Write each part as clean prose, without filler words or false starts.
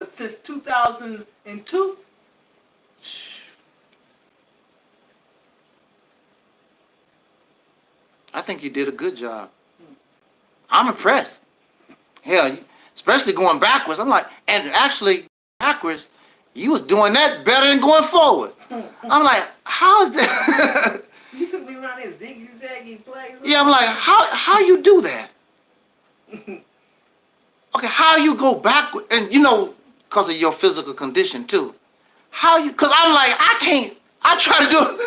But since 2002, I think you did a good job. I'm impressed. Hell, especially going backwards. I'm like, and actually backwards, you was doing that better than going forward. I'm like, how is that? You took me around there ziggy-zaggy plays. Yeah, I'm like, how you do that? Okay, how you go backward, and you know, because of your physical condition too. How you? Because I'm like, I can't. I try to do it.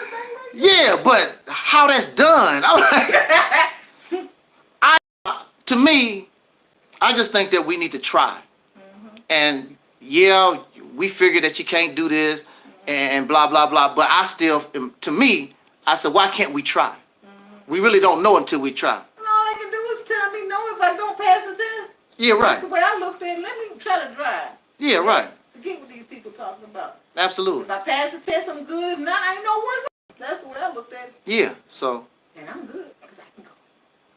Yeah, but how that's done? I'm like, to me, I just think that we need to try. And yeah, we figure that you can't do this and blah blah blah. But I still, to me, I said, why can't we try? We really don't know until we try. And all they can do is tell me no if I don't pass the test. Yeah, right. That's the way I looked at it. Let me try to drive. Yeah, right. Forget what these people talking about. Absolutely. If I pass the test, I'm good. If not, I ain't no worse. That's the way I looked at it. Yeah, so. And I'm good because I can go.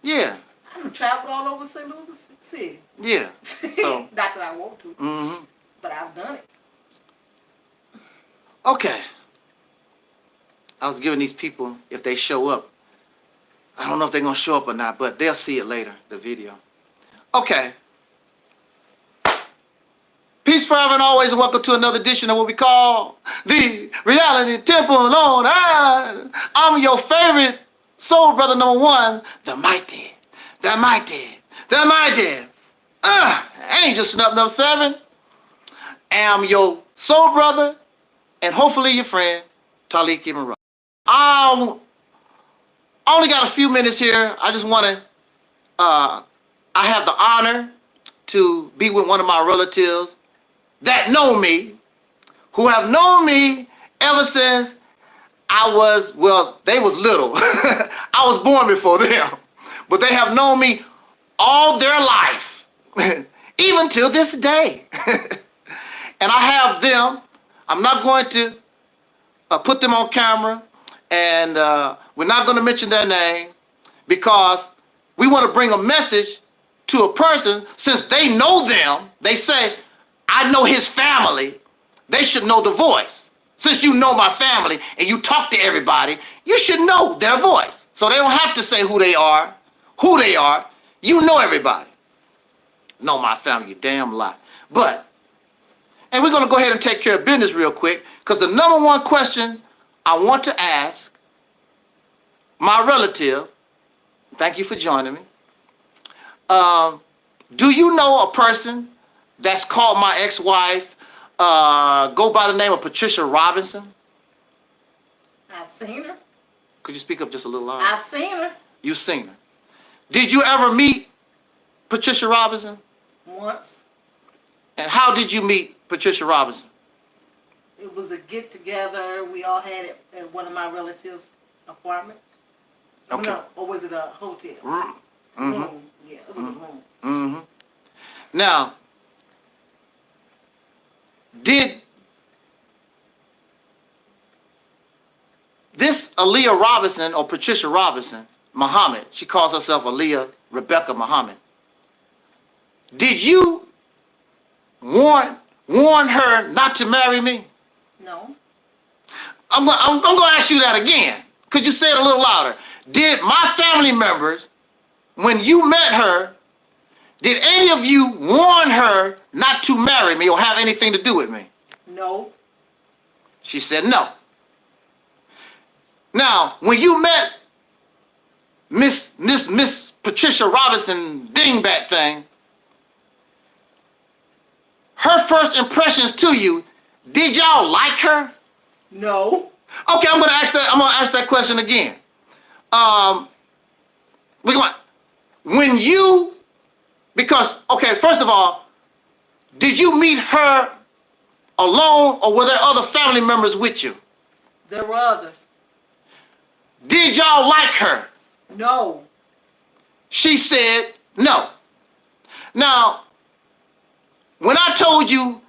Yeah. I done traveled all over St. Louis City. Yeah. So. Not that I want to. Mm-hmm. But I've done it. Okay. I was giving these people, if they show up, I don't know if they're going to show up or not, but they'll see it later, the video. Okay. Peace forever and always, and welcome to another edition of what we call the Reality Temple on Earth. I'm your favorite soul brother number one, the mighty, Angelsnup number 7. I'm your soul brother, and hopefully your friend, Taalik Ibn'rad. I only got a few minutes here. I just want to, I have the honor to be with one of my relatives that know me, who have known me ever since I was, well, they was little. I was born before them. But they have known me all their life, even till this day. And I have them, I'm not going to put them on camera, and we're not going to mention their name because we want to bring a message to a person. Since they know them, they say, I know his family, they should know the voice. Since you know my family and you talk to everybody, you should know their voice. So they don't have to say who they are. You know everybody. Know my family, you damn lie. But, and we're going to go ahead and take care of business real quick, because the number one question I want to ask my relative, thank you for joining me, do you know a person that's called my ex-wife, go by the name of Patricia Robinson? I've seen her. Could you speak up just a little louder? I've seen her. You've seen her. Did you ever meet Patricia Robinson? Once. And how did you meet Patricia Robinson? It was a get-together we all had at one of my relatives' apartment. Okay. No, or was it a hotel? Mm-hmm. Room. Yeah, it was a room. Mm-hmm. Now, did this Aleeyah Robinson or Patricia Robinson, MuHAMmad, she calls herself Aleeyah Rebekkah MuHAMmad, did you warn her not to marry me? No. I'm going to ask you that again. Could you say it a little louder? Did my family members, when you met her, did any of you warn her not to marry me or have anything to do with me? No. She said no. Now, when you met Miss Patricia Robinson dingbat thing, her first impressions to you, did y'all like her? No. Okay, I'm gonna ask that question again. Because, okay, first of all, did you meet her alone or were there other family members with you? There were others. Did y'all like her? No. She said no. Now, when I told you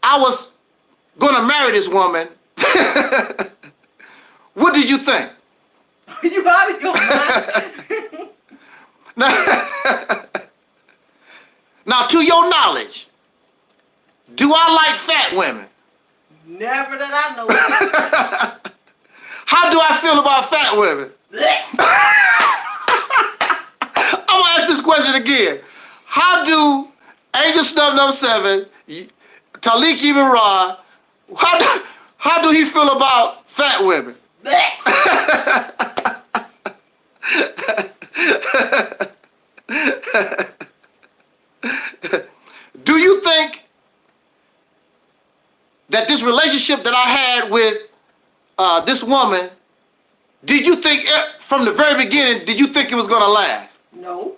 I was gonna marry this woman, what did you think? Are you out of your mind? Now, to your knowledge, Do I like fat women? Never that I know. How do I feel about fat women? I'm gonna ask this question again. How do Angelsnup number 7, Taalik Ibn'rad, how do he feel about fat women? Do you think that this relationship that I had with this woman, did you think from the very beginning, did you think it was gonna last? No.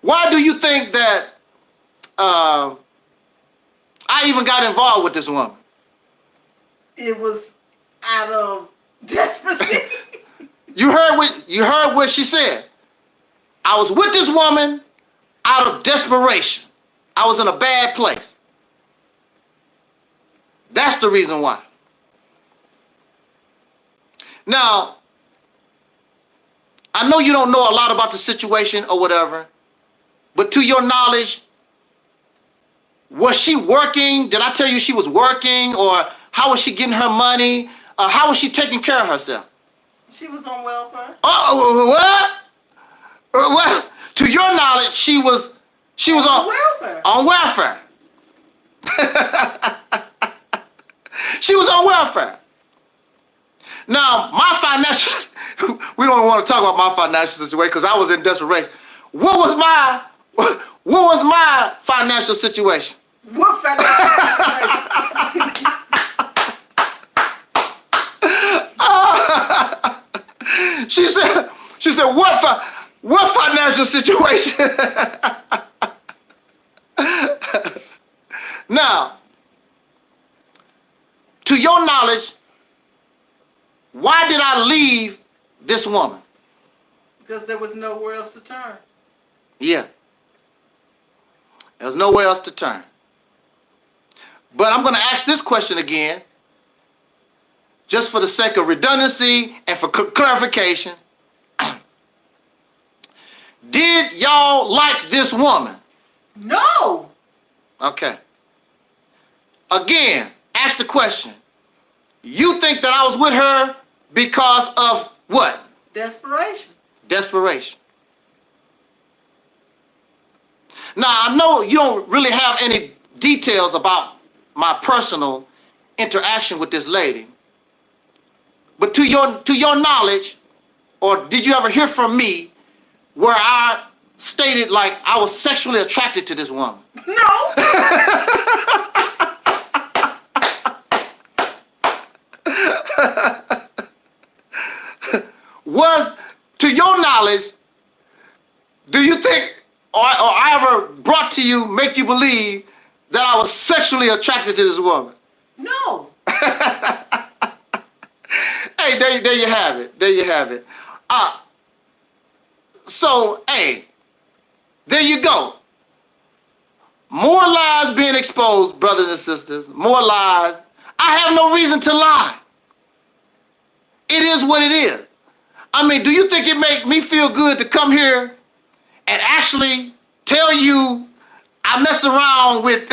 Why do you think that I even got involved with this woman? It was out of desperation. You heard what she said. I was with this woman out of desperation. I was in a bad place. That's the reason why. Now, I know you don't know a lot about the situation or whatever, but to your knowledge, was she working? Did I tell you she was working? Or how was she getting her money? How was she taking care of herself? She was on welfare. Oh, what? Well, to your knowledge, she was on welfare. On welfare. She was on welfare. Now, my financial, we don't want to talk about my financial situation because I was in desperation. What was my financial situation? What financial situation? She said, what financial situation? Now, to your knowledge, why did I leave this woman? Because there was nowhere else to turn. Yeah. There was nowhere else to turn. But I'm going to ask this question again, just for the sake of redundancy and for clarification. Did y'all like this woman? No. Okay. Again, ask the question. You think that I was with her because of what? Desperation. Desperation. Now, I know you don't really have any details about my personal interaction with this lady, but to your knowledge, or did you ever hear from me where I stated like I was sexually attracted to this woman? No. Was, to your knowledge, do you think, or I ever brought to you, make you believe that I was sexually attracted to this woman? No. Hey, there you have it. There you have it. So, hey, there you go. More lies being exposed, brothers and sisters. More lies. I have no reason to lie. It is what it is. I mean, do you think it make me feel good to come here and actually tell you I messed around with...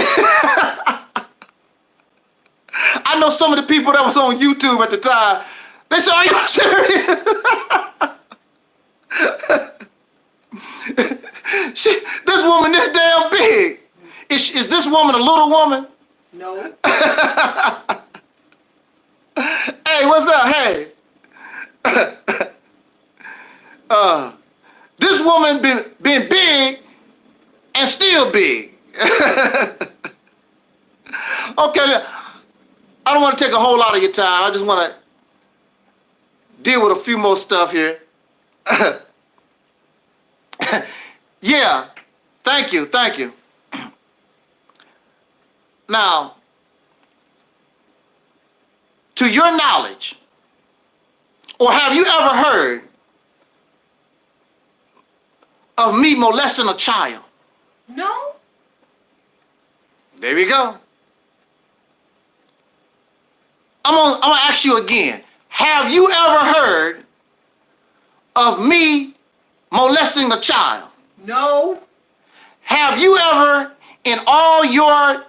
I know some of the people that was on YouTube at the time, they said, are you serious? This woman this damn big. Is this woman a little woman? No. Hey, what's up? Hey. This woman been big and still big. Okay, I don't want to take a whole lot of your time. I just want to deal with a few more stuff here. Yeah, thank you. Now, to your knowledge, or have you ever heard of me molesting a child? No. There we go. I'm gonna ask you again. Have you ever heard of me molesting a child? No. have you ever, in all your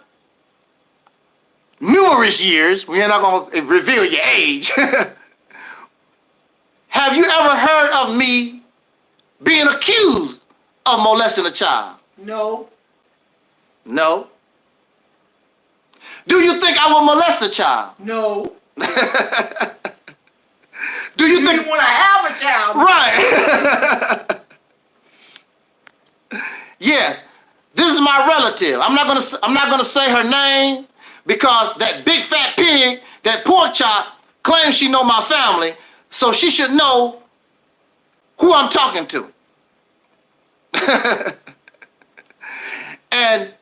numerous years, we're not going to reveal your age, have you ever heard of me being accused of molesting a child? No. No. Do you think I will molest a child? No. Do you think didn't want to have a child? Right. Yes. This is my relative. I'm not gonna say her name because that big fat pig, that Porkchop, claims she know my family, so she should know who I'm talking to. And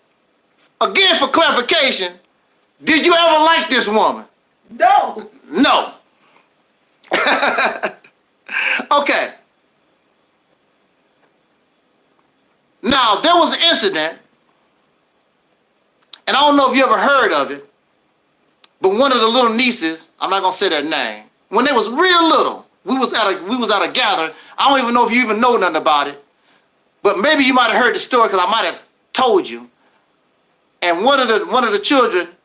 again, for clarification, did you ever like this woman? No. No. Okay. Now, there was an incident, and I don't know if you ever heard of it, but one of the little nieces, I'm not gonna say their name, when they was real little, we was at a gathering. I don't even know if you even know nothing about it, but maybe you might have heard the story because I might have told you. And one of the children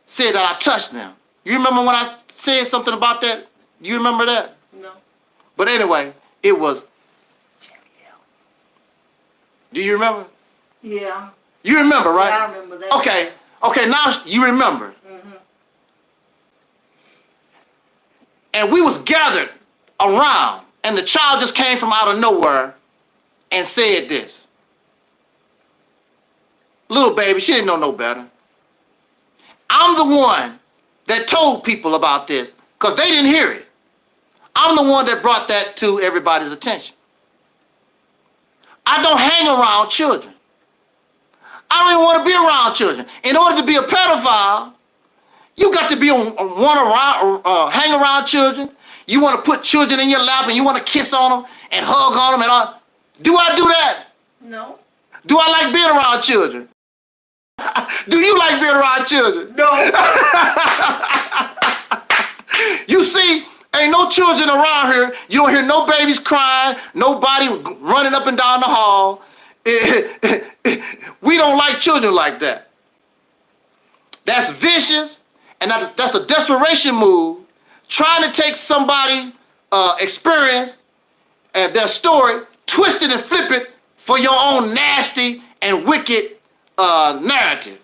said that I touched them. You remember when I said something about that? You remember that? No. But anyway, it was. Do you remember? Yeah. You remember, right? Yeah, I remember that. Okay. Okay, now you remember. Mm-hmm. And we was gathered around, and the child just came from out of nowhere and said this. Little baby, she didn't know no better. I'm the one that told people about this because they didn't hear it. I'm the one that brought that to everybody's attention. I don't hang around children. I don't even want to be around children. In order to be a pedophile, you got to be hang around children. You want to put children in your lap and you want to kiss on them and hug on them and all. Do I do that? No. Do I like being around children? Do you like being around children? No. You see, ain't no children around here. You don't hear no babies crying, nobody running up and down the hall. We don't like children like that. That's vicious, and that's a desperation move, trying to take somebody's experience and their story, twist it and flip it for your own nasty and wicked narrative.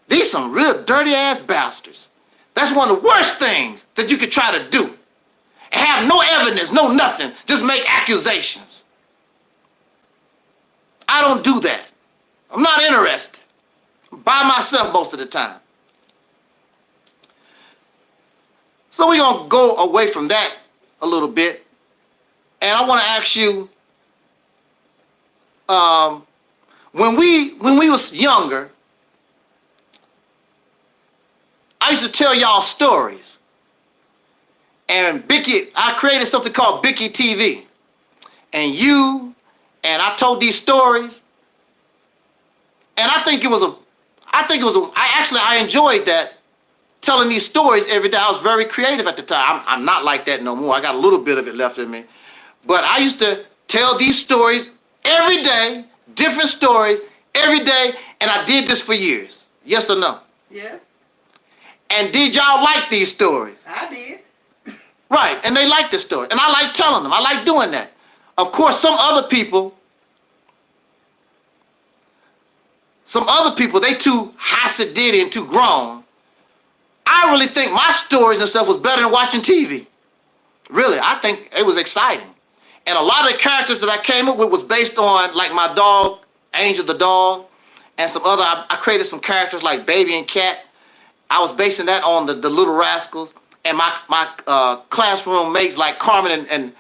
These some real dirty ass bastards. That's one of the worst things that you could try to do. And have no evidence, no nothing, just make accusations. I don't do that. I'm not interested. I'm by myself most of the time. So we're gonna go away from that a little bit. And I wanna ask you, when we was younger, I used to tell y'all stories. And I created something called Bicky TV. And I told these stories. And I enjoyed that, telling these stories every day. I was very creative at the time. I'm not like that no more. I got a little bit of it left in me. But I used to tell these stories every day, different stories every day, and I did this for years. Yes or no? Yes. And did y'all like these stories? I did. Right, and they like this story. And I like telling them. I like doing that. Of course, some other people, they too Hasidic and too grown. I really think my stories and stuff was better than watching TV. Really, I think it was exciting. And a lot of the characters that I came up with was based on, like my dog, Angel the dog, and some other, I created some characters like Baby and Cat. I was basing that on the Little Rascals. And my classroom mates like Carmen and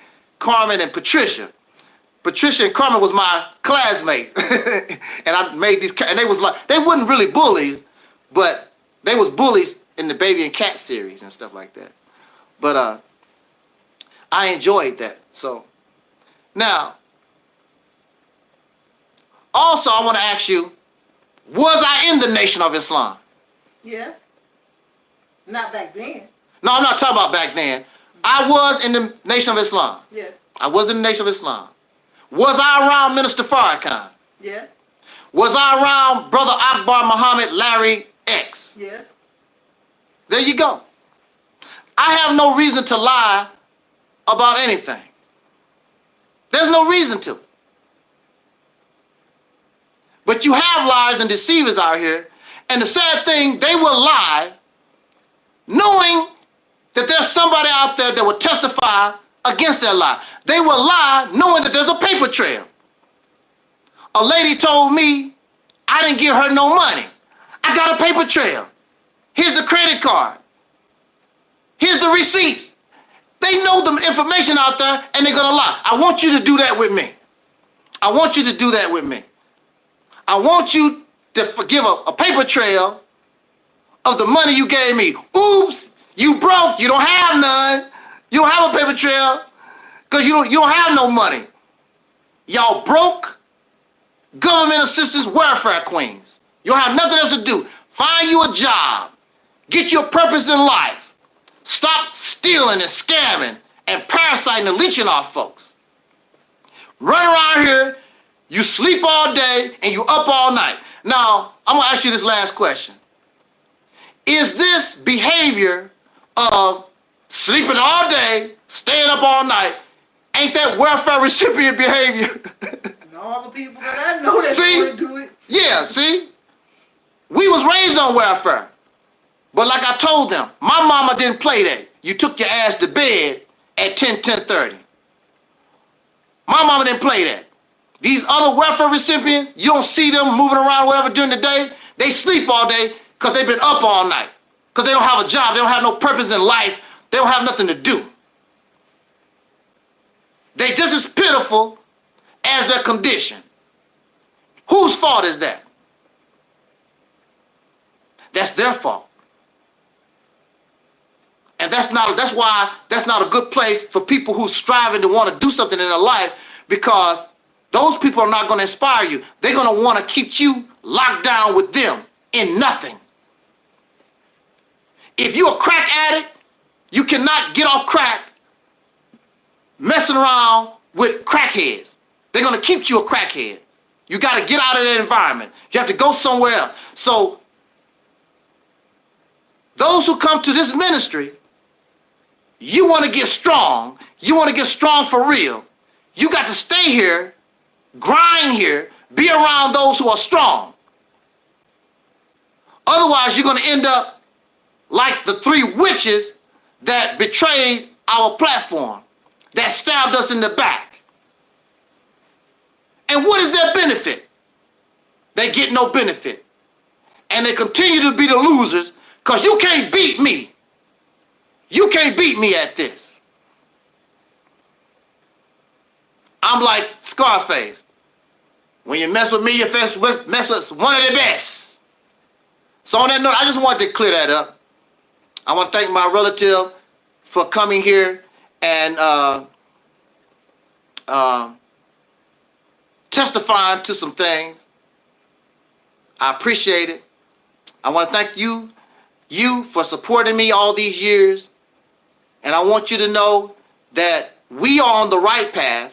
Patricia. Patricia and Carmen was my classmates. And I made these, and they wasn't really bullies, but they was bullies in the Baby and Cat series and stuff like that. But I enjoyed that. So now, also I want to ask you, was I in the Nation of Islam? Yes. Not back then. No, I'm not talking about back then. I was in the Nation of Islam. Yes. I was in the Nation of Islam. Was I around Minister Farrakhan? Yes. Was I around Brother Akbar Muhammad Larry X? Yes. There you go. I have no reason to lie about anything. There's no reason to. But you have liars and deceivers out here, and the sad thing, they will lie knowing that there's somebody out there that will testify against their lie. They will lie knowing that there's a paper trail. A lady told me I didn't give her no money. I got a paper trail. Here's the credit card. Here's the receipts. They know the information out there and they're gonna lie. I want you to do that with me. I want you to do that with me. I want you to give a paper trail of the money you gave me. Oops, you broke, you don't have none. You don't have a paper trail because you don't have no money. Y'all broke government assistance welfare queens. You don't have nothing else to do. Find you a job. Get your purpose in life. Stop stealing and scamming and parasiting and leeching off folks. Run around here, you sleep all day and you up all night. Now, I'm gonna ask you this last question. Is this behavior of sleeping all day, staying up all night, ain't that welfare recipient behavior? And all the people that I know that want to do it. Yeah, see? We was raised on welfare. But like I told them, my mama didn't play that. You took your ass to bed at 10:30. My mama didn't play that. These other welfare recipients, you don't see them moving around whatever during the day. They sleep all day because they've been up all night. Because they don't have a job. They don't have no purpose in life. They don't have nothing to do. They just as pitiful as their condition. Whose fault is that? That's their fault. And that's why that's not a good place for people who's striving to want to do something in their life, because those people are not going to inspire you. They're going to want to keep you locked down with them in nothing. If you're a crack addict, you cannot get off crack messing around with crackheads. They're going to keep you a crackhead. You got to get out of that environment. You have to go somewhere else. So those who come to this ministry, you want to get strong. You want to get strong for real. You got to stay here, grind here, be around those who are strong. Otherwise, you're going to end up like the three witches that betrayed our platform, that stabbed us in the back. And what is their benefit? They get no benefit. And they continue to be the losers because you can't beat me. You can't beat me at this. I'm like Scarface. When you mess with me, you mess with one of the best. So on that note, I just wanted to clear that up. I want to thank my relative for coming here and testifying to some things. I appreciate it. I want to thank you for supporting me all these years. And I want you to know that we are on the right path,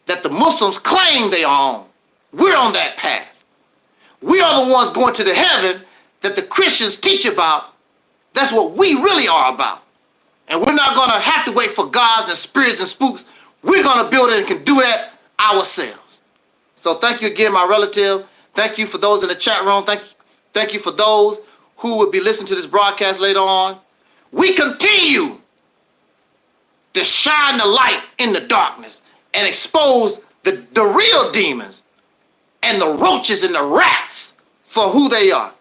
that the Muslims claim they are on. We're on that path. We are the ones going to the heaven that the Christians teach about. That's what we really are about. And we're not going to have to wait for gods and spirits and spooks. We're going to build it and can do that ourselves. So thank you again, my relative. Thank you for those in the chat room. Thank you for those who will be listening to this broadcast later on. We continue to shine the light in the darkness and expose the real demons and the roaches and the rats for who they are.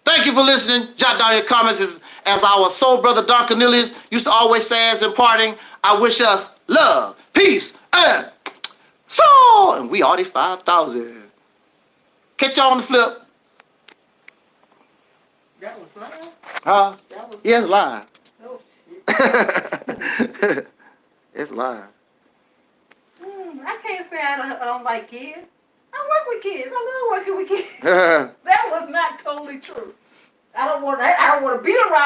Thank you for listening. Jot down your comments as our soul brother Don Cornelius used to always say as in parting, I wish us love, peace, and soul. And we already 5,000. Catch y'all on the flip. That was live? Huh? That was Yeah, it's live. Oh, shit. It's live. I can't say I don't like kids. I work with kids. I love working with kids. That was not totally true. I don't want to be around